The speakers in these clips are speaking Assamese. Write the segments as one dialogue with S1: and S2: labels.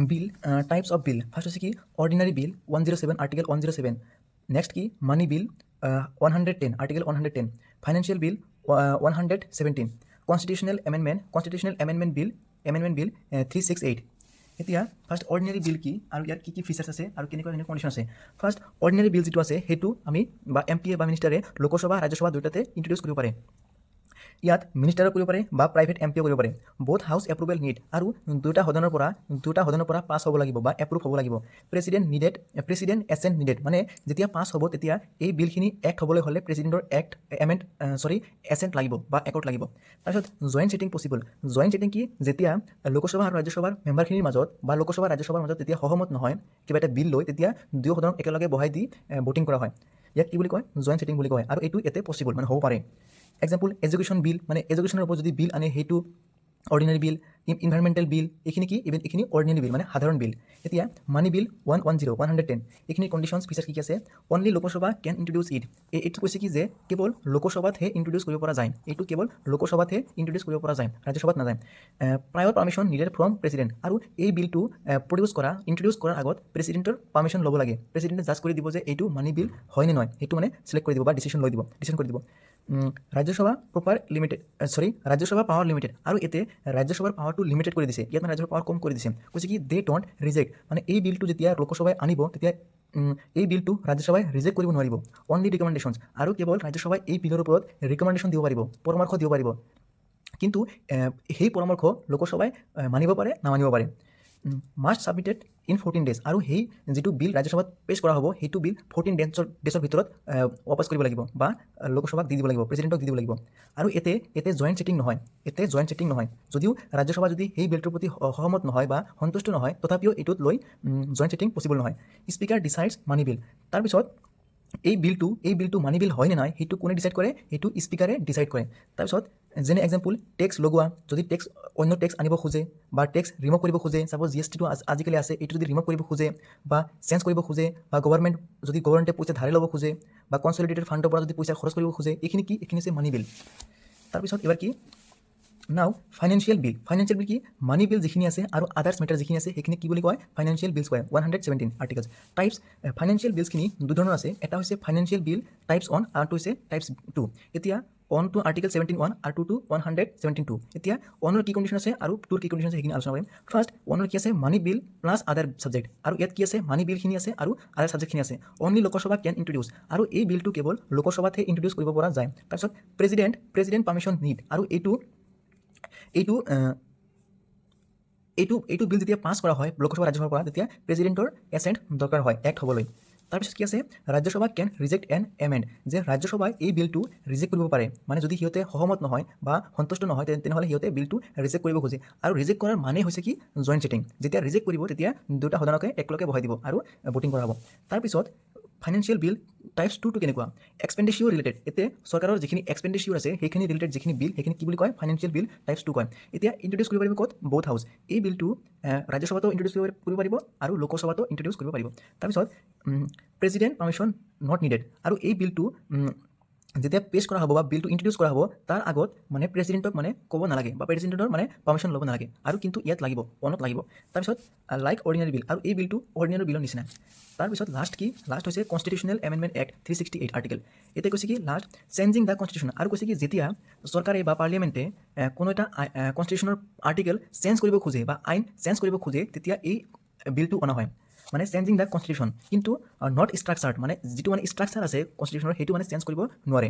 S1: Bill types of bill first হচ্ছে কি অর্ডিনারি বিল 107 আর্টিকেল 107, নেক্সট কি মানি বিল 110 আর্টিকেল 110, ফাইনেন্সিয়াল বিল 117, কনষ্টিটিউশ্যনেল এমেণ্ডমেণ্ট বিল 368। এতিয়া ফাৰ্ষ্ট অৰ্ডিনাৰী বিল কি আৰু ইয়াত কি কি ফিচাৰ্ছ আছে আৰু কেনেকুৱা কেনেকুৱা কণ্ডিশ্যন আছে। ফাৰ্ষ্ট অৰ্ডিনাৰী বিল যিটো আছে সেইটো আমি বা এম পি এ বা মিনিষ্টাৰে লোকসভা ৰাজ্যসভা দুয়োটাতে ইণ্ট্ৰডিউচ কৰিব পাৰে। ইয়াত মিনিষ্টাৰো কৰিব পাৰে বা প্ৰাইভেট এম পিও কৰিব পাৰে। বোথ হাউচ এপ্ৰুভেল নিড আৰু দুটা সদনৰ পৰা পাছ হ'ব লাগিব বা এপ্ৰুভ হ'ব লাগিব। প্ৰেচিডেণ্ট এছেণ্ট নিডেড, মানে যেতিয়া পাছ হ'ব তেতিয়া এই বিলখিনি এক্ট হ'বলৈ হ'লে প্ৰেচিডেণ্টৰ এছেণ্ট লাগিব বা একৰ্ড লাগিব। তাৰপিছত joint cheating possible. Joint cheating কি, যেতিয়া লোকসভা আৰু ৰাজ্যসভাৰ মেম্বাৰখিনিৰ মাজত বা লোকসভা ৰাজ্যসভাৰ মাজত যেতিয়া সহমত নহয় কিবা এটা বিল লৈ, তেতিয়া দুয়ো সদনক একেলগে বহাই দি ভোটিং কৰা হয়। ইয়াক কি বুলি কয়, জইণ্ট ছিটিং বুলি কয়, আৰু এইটো ইয়াতে পচিবল মানে হ'ব পাৰে। এক্সাম্পল এডুকেশ্যন বিল, মানে এডুকেশ্যনৰ ওপৰত যদি বিল আনে সেইটো অৰ্ডিনাৰী বিল। ইনভাইৰমেণ্টেল বিল, এইখিনি কি এইখিনি অৰ্ডিনাৰী বিল মানে সাধাৰণ বিল। এতিয়া মানি বিল 110 এইখিনি কণ্ডিশ্যনছ ফিচাৰ্ছ কি আছে। Only Lok Sabha can introduce it, এইটো কৈছে কি যে কেৱল লোকসভাতহে ইণ্ট্ৰডিউচ কৰিব পৰা যায়, এইটো কেৱল লোকসভাতহে ইণ্ট্ৰডিউচ কৰিব পৰা যায়, ৰাজ্যসভাত নাযায়। প্ৰায়ৰ পাৰ্মিশ্যন নিডেড ফ্ৰম প্ৰেচিডেণ্ট, আৰু এই বিলটো ইণ্ট্ৰডিউচ কৰাৰ আগত প্ৰেচিডেণ্টৰ পাৰ্মিশ্যন ল'ব লাগে। প্ৰেচিডেণ্টে জাজ কৰি দিব যে এইটো মানি বিল হয় নে নহয়, সেইটো মানে চিলেক্ট কৰি দিব বা ডিচিশ্যন কৰি দিব। ৰাজ্যসভা ৰাজ্যসভা পাৱাৰ লিমিটেড, আৰু এতিয়া ৰাজ্যসভাৰ পাৱাৰটো লিমিটেড কৰি দিছে। ইয়াত মানে ৰাজ্যসভাৰ পাৱাৰ কম কৰি দিছে। কৈছে কি দে ডণ্ট ৰিজেক্ট, মানে এই বিলটো যেতিয়া লোকসভাই আনিব তেতিয়া এই বিলটো ৰাজ্যসভাই ৰিজেক্ট কৰিব নোৱাৰিব। অনলি ৰিকমেণ্ডেশ্যনছ, আৰু কেৱল ৰাজ্যসভাই এই বিলৰ ওপৰত ৰিকমেণ্ডেশ্যন দিব পাৰিব, পৰামৰ্শ দিব পাৰিব। কিন্তু সেই পৰামৰ্শ লোকসভাই মানিব পাৰে নামানিব পাৰে। মাষ্ট ছাবমিটেড ইন 14 days, আৰু সেই যিটো বিল ৰাজ্যসভাত পেছ কৰা হ'ব সেইটো বিল 14 ডেজৰ ভিতৰত ৱাপাছ কৰিব লাগিব বা লোকসভাক দি দিব লাগিব, প্ৰেচিডেণ্টক দি দিব লাগিব। আৰু এতে জইণ্ট ছিটিং নহয়, যদিও ৰাজ্যসভা যদি সেই বিলটোৰ প্ৰতি সহমত নহয় বা সন্তুষ্ট নহয়, তথাপিও এইটোত লৈ জইণ্ট ছিটিং পচিবল নহয়। স্পীকাৰ ডিচাইডছ মানি বিল, তাৰপিছত এই বিলটো মানি বিল হয় নে নাই সেইটো কোনে ডিচাইড কৰে, সেইটো স্পীকাৰে ডিচাইড কৰে। তাৰপিছত যেনে এক্সাম্পল টেক্স লগোৱা, যদি অন্য টেক্স আনিব খোজে বা টেক্স ৰিমভ কৰিব খোজে, চাপ'জ GSTটো আজিকালি আছে, এইটো যদি ৰিমভ কৰিব খোজে বা চেঞ্জ কৰিব খোজে, বা গভৰ্ণমেণ্টে পইচা ধাৰে ল'ব খোজে বা কনচলিডেটেড ফাণ্ডৰ পৰা যদি পইচা খৰচ কৰিব খোজে, এইখিনি হৈছে মানি বিল। তাৰপিছত এবাৰ কি নাও ফাইনেন্সিয়েল বিল কি মানি বিল যিখিনি আছে আৰু আদাৰ্ছ মেটাৰ যিখিনি আছে সেইখিনি কি বুলি কয়, ফাইনেন্সিয়েল বিলছ কয়। 117 আৰ্টিকেলছ। টাইপছ ফাইনেন্সিয়েল বিলছখিনি দুধৰণৰ আছে, এটা হৈছে ফাইনেন্সিয়েল বিল টাইপছ 1 আৰু এইটো হৈছে টাইপছ 2। এতিয়া 1 to আৰ্টিকেল 17(1) আৰু 2 to 117(2). এতিয়া 1ৰ কি কণ্ডিশ্যন আছে আৰু 2ৰ কি কণ্ডিশ্যন আছে সেইখিনি আলোচনা কৰিম। ফাৰ্ষ্ট 1ৰ কি আছে, মানি বিল প্লাছ আদাৰ ছাবজেক্ট, আৰু ইয়াত কি আছে, মানি বিলখিনি আছে আৰু আদাৰ ছাবজেক্টখিনি আছে। অনলি লোকসভা কেন ইণ্ট্ৰডিউচ, আৰু এই বিলটো কেৱল লোকসভাতহে ইণ্ট্ৰডিউচ কৰিব পৰা যায়। তাৰপিছত প্ৰেচিডেণ্ট পাৰ্মিশ্যন নিড, আৰু এইটো বিল যেতিয়া পাছ কৰা হয় লোকসভা ৰাজ্যসভাৰ পৰা, তেতিয়া প্ৰেচিডেণ্টৰ এছেণ্ট দৰকাৰ হয় এক্ট হ'বলৈ। তাৰপিছত কি আছে, ৰাজ্যসভা কেন ৰিজেক্ট এন এমেণ্ড, যে ৰাজ্যসভাই এই বিলটো ৰিজেক্ট কৰিব পাৰে, মানে যদি সিহঁতে সহমত নহয় বা সন্তুষ্ট নহয় তেনেহ'লে সিহঁতে বিলটো ৰিজেক্ট কৰিব খোজে। আৰু ৰিজেক্ট কৰাৰ মানে হৈছে কি, জইণ্ট ছিটিং। যেতিয়া ৰিজেক্ট কৰিব তেতিয়া দুটা সদনকে একেলগে বহাই দিব আৰু ভোটিং কৰা হ'ব। তাৰপিছত ফাইনেন্সিয়েল বিল টাইপছ 2টো কেনেকুৱা, এক্সপেণ্ডিচিয়ৰ ৰিলেটেড। এতিয়া চৰকাৰৰ যিখিনি এক্সপেণ্ডিচিয়ৰ আছে সেইখিনি ৰিলেটেড যিখিনি বিল, সেইখিনি কি বুলি কয়, ফাইনেন্সিয়েল বিল টাইপছ 2 কয়। এতিয়া ইণ্ট্ৰডিউচ কৰিব পাৰিব ক'ত, বোথ হাউচ। এই বিলটো ৰাজ্যসভাতো ইণ্ট্ৰডিউচ কৰিব পাৰিব আৰু লোকসভাতো ইণ্ট্ৰডিউচ কৰিব পাৰিব। তাৰপিছত প্ৰেচিডেণ্ট পাৰ্মিশ্যন নট নিডেড, আৰু এই বিলটো যেতিয়া পেছ কৰা হ'ব বা বিলটো ইণ্ট্ৰডিউচ কৰা হ'ব তাৰ আগত মানে প্ৰেচিডেণ্টক মানে ক'ব নালাগে বা প্ৰেচিডেণ্টৰ মানে পাৰ্মিশ্যন ল'ব নালাগে, আৰু কিন্তু ইয়াত লাগিব, অনত লাগিব। তাৰপিছত লাইক অৰ্ডিনাৰী বিল, আৰু এই বিলটো অৰ্ডিনাৰী বিলৰ নিচিনা। তাৰপিছত লাষ্ট হৈছে কনষ্টিটিউশ্যনেল এমেণ্ডমেণ্ট এক্ট 368 আৰ্টিকেল। এতিয়া কৈছে কি লাষ্ট চেঞ্জিং দ্য কনষ্টিটিউশ্যন, আৰু কৈছে কি যেতিয়া চৰকাৰে বা পাৰ্লিয়ামেণ্টে কোনো এটা কনষ্টিটিউশ্যনৰ আৰ্টিকেল চেঞ্জ কৰিব খোজে বা আইন চেঞ্জ কৰিব খোজে, তেতিয়া এই বিলটো অনা হয়। মানে চেঞ্জিং দ্য কনষ্টিটিউশ্যন, কিন্তু নট ষ্ট্ৰাকচাৰ্ড, মানে যিটো মানে ষ্ট্ৰাকচাৰ আছে কনষ্টিটিউশ্যনৰ সেইটো মানে চেঞ্জ কৰিব নোৱাৰে।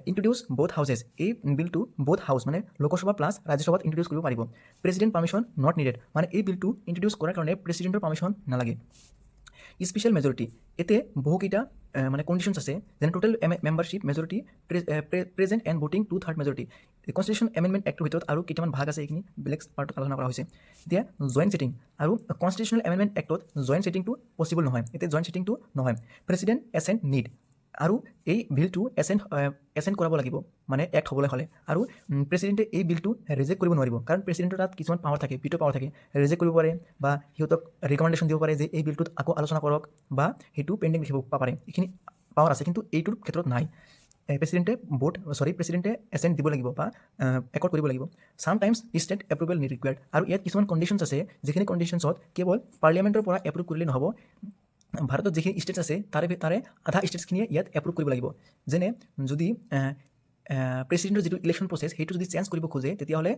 S1: ইণ্ট্ৰডিউচ বোথ হাউচেছ, এই বিলটো বোথ হাউচ মানে লোকসভা প্লাছ ৰাজ্যসভাত ইণ্ট্ৰডিউচ কৰিব পাৰিব। প্ৰেচিডেণ্ট পাৰ্মিশ্যন নট নিডেড, মানে এই বিলটো ইণ্ট্ৰডিউচ কৰাৰ কাৰণে প্ৰেচিডেণ্টৰ পাৰ্মিশ্যন নালাগে। স্পেচিয়েল মেজৰিটি, এতে বহুকেইটা মানে কণ্ডিশ্যনছ আছে, যেনে total membership majority, present and voting 2/3 majority. Constitution amendment actor ভিতৰত আৰু কেইটামান ভাগ আছে, এইখিনি বেলেগ পাৰ্টত আলোচনা কৰা হৈছে। এতিয়া জইণ্ট ছিটিং, আৰু কনষ্টিটিউশ্যনেল এমেণ্ডমেণ্ট এক্টত জইণ্ট ছিটিংটো পচিবল নহয়, এতিয়া জইণ্ট ছিটিংটো নহয়। প্ৰেচিডেণ্ট এছেণ্ট নিড, আৰু এই বিলটো এছেণ্ট কৰাব লাগিব মানে এক্ট হ'বলৈ হ'লে, আৰু প্ৰেচিডেণ্টে এই বিলটো ৰিজেক্ট কৰিব নোৱাৰিব, কাৰণ প্ৰেচিডেণ্টৰ তাত কিছুমান পাৱাৰ থাকে, ভিটো পাৱাৰ থাকে, ৰিজেক্ট কৰিব পাৰে বা সিহঁতক ৰিকমেণ্ডেশ্যন দিব পাৰে যে এই বিলটোত আকৌ আলোচনা কৰক বা সেইটো পেণ্ডিং লিখিব পাৰে, এইখিনি পাৱাৰ আছে, কিন্তু এইটোৰ ক্ষেত্ৰত নাই। প্ৰেচিডেণ্টে এছেণ্ট দিব লাগিব বা একৰ্ড কৰিব লাগিব। চামটাইমছ ষ্টেট এপ্ৰুভেল ৰিকুৱাৰ্ড, আৰু ইয়াত কিছুমান কণ্ডিশ্যনছ আছে যিখিনি কণ্ডিশ্যনছত কেৱল পাৰ্লিয়ামেণ্টৰ পৰা এপ্ৰুভ কৰিলে নহ'ব, ভাৰতত যিখিনি ষ্টেটছ আছে তাৰে আধা ষ্টেটছখিনিয়ে ইয়াত এপ্ৰুভ কৰিব লাগিব। যেনে যদি প্ৰেচিডেণ্টৰ যিটো ইলেকশ্যন প্ৰচেছ সেইটো যদি চেঞ্জ কৰিব খোজে তেতিয়াহ'লে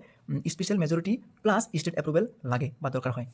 S1: special majority plus state approval লাগে বা দৰকাৰ হয়।